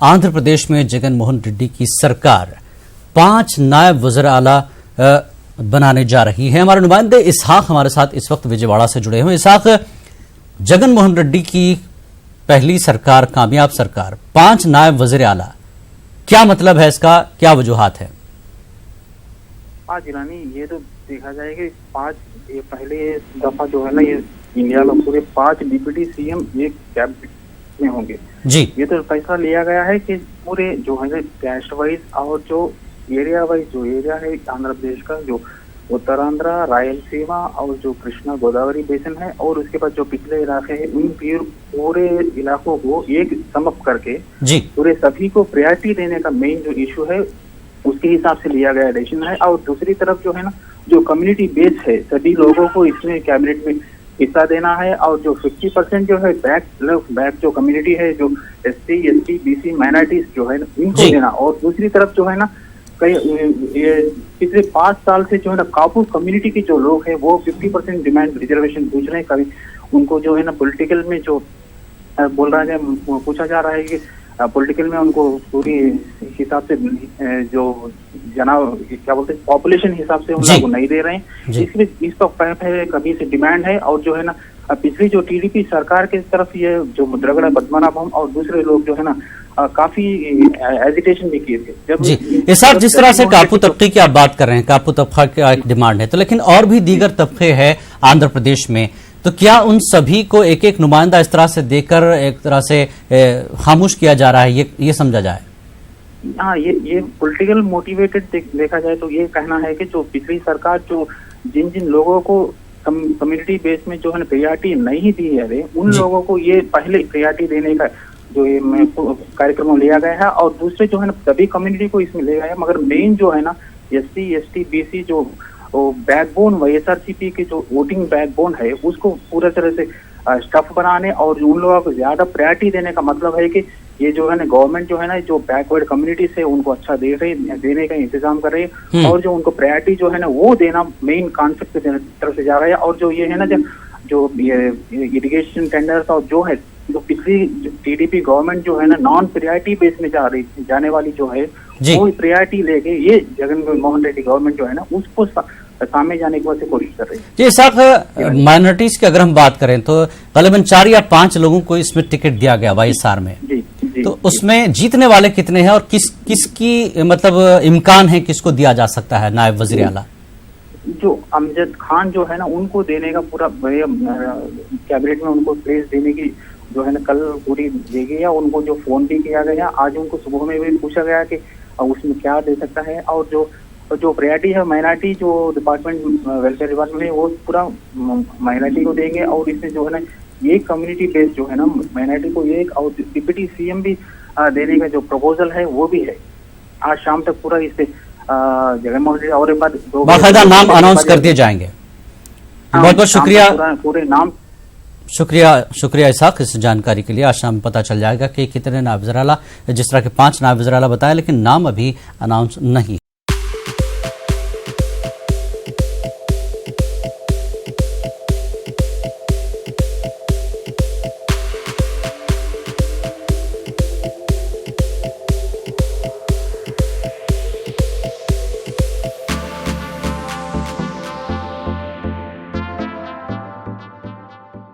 आंध्र प्रदेश में जगन मोहन रेड्डी की सरकार 5 नायब वज़ीर आला बनाने जा रही है। हमारे नुमाइंदे इसहाक हमारे साथ इस वक्त विजयवाड़ा से जुड़े हुए। इसहाक, जगन मोहन रेड्डी की पहली सरकार, कामयाब सरकार, 5 नायब वज़ीर आला, क्या मतलब है इसका, क्या वजूहात है? हाँ जिलानी, ये तो देखा जाए कि ये पहले दफा जो है ना, ये इंडिया में पूरे 5 डिप्टी सीएम एक कैबिनेट में होंगे जी। ये तो फैसला लिया गया है कि पूरे जो है कैस्ट वाइज और जो एरिया वाइज जो एरिया है आंध्र प्रदेश का, जो उत्तरांध्र, रायलसीमा और जो कृष्णा गोदावरी बेसिन है और उसके बाद जो पिछले इलाके हैं, उन पूरे इलाकों को एक समअप करके जी पूरे सभी को प्रायोरिटी देने का मेन जो इशू है उसके हिसाब से लिया गया डिसीजन है। और दूसरी तरफ जो है ना, जो कम्युनिटी बेस है, सभी लोगों को इसमें कैबिनेट में हिस्सा देना है। और जो 50% जो है बैक जो कम्युनिटी है, जो SC, ST, BC माइनॉरिटीज जो है इनको देना। और दूसरी तरफ जो है ना, कई पिछले 5 साल से जो है ना कापू कम्युनिटी के जो लोग हैं वो 50% डिमांड रिजर्वेशन पूछ रहे हैं। कभी उनको जो है ना पॉलिटिकल में जो बोल रहा है, पूछा जा रहा है कि पॉलिटिकल में उनको पूरी हिसाब से जो क्या बोलते हैं पॉपुलेशन हिसाब से उन लोगों को नहीं दे रहे हैं। इसलिए इस पर कभी से डिमांड है। और जो है ना पिछली जो TDP सरकार के तरफ ये जो मुद्रगड़ा पद्मनाभम और दूसरे लोग जो है ना काफी एजिटेशन भी किए थे। जब जी, इस साथ जिस तरह से कापू तबके की आप बात कर रहे हैं, कापू तबका का एक डिमांड है, तो लेकिन और भी दीगर तबके हैं आंध्र प्रदेश में, तो क्या उन सभी को एक एक नुमाइंदा इस तरह से देकर एक तरह से खामोश किया जा रहा है, ये समझा जाए? हाँ, ये पॉलिटिकल मोटिवेटेड देखा जाए तो ये कहना है कि जो पिछली सरकार जो जिन लोगों को कम्युनिटी बेस में जो है प्रायोरिटी नहीं दी है, उन लोगों को ये पहले प्रायोरिटी देने का जो ये कार्यक्रम लिया गया है। और दूसरे जो है ना सभी कम्युनिटी को इसमें ले गया है, मगर मेन जो है ना SC, ST, BC जो बैकबोन YSRCP के जो वोटिंग बैकबोन है उसको पूरा तरह से स्टफ बनाने और उन लोगों को ज्यादा प्रायोरिटी देने का मतलब है कि ये जो है ना गवर्नमेंट जो है ना जो बैकवर्ड कम्युनिटीज है उनको अच्छा देने का इंतजाम कर रही है। और जो उनको प्रायोरिटी जो है ना वो देना मेन कॉन्सेप्ट की तरफ से जा रहा है। और जो ये है ना जो इरिगेशन टेंडर्स और जो है जो पिछली TDP गवर्नमेंट जो है ना नॉन प्रायोरिटी बेस में जाने वाली जो है वो प्रायोरिटी लेके ये जगन मोहन रेड्डी गवर्नमेंट जो है ना उसको सामने जाने की वजह से कोशिश कर रही है। जी साहब, माइनॉरिटीज की अगर हम बात करें तो करीबन 4 या 5 लोगों को इसमें टिकट दिया गया YSR में। तो उसमें जीतने वाले कितने हैं और किसकी मतलब इम्कान है किसको दिया जा सकता है नायब वज़ीर आला? जो अमजद खान जो है ना उनको देने का पूरा कैबिनेट में उनको प्लेस देने की जो है ना कल पूरी दी गई है। उनको जो फोन भी किया गया, आज उनको सुबह में भी पूछा गया कि उसमें क्या दे सकता है। और जो प्रायोरिटी है माइनॉरिटी जो डिपार्टमेंट वेलफेयर डिपार्टमेंट है वो पूरा माइनॉरिटी को देंगे। और इसमें जो है ना ये कम्युनिटी बेस्ड जो है ना माइनॉरिटी को एक और डिप्टी CM भी देने का जो प्रपोजल है वो भी है। आज शाम तक पूरा इससे जगन मोहन रेड्डी और एक बार बाकायदा नाम अनाउंस कर दिए जाएंगे। बहुत बहुत शुक्रिया, पूरे नाम शुक्रिया इसहाक इस जानकारी के लिए। आज शाम पता चल जाएगा कि कितने नायब वज़ीर आला, जिस तरह के 5 नायब वज़ीर आला बताया, लेकिन नाम अभी अनाउंस नहीं।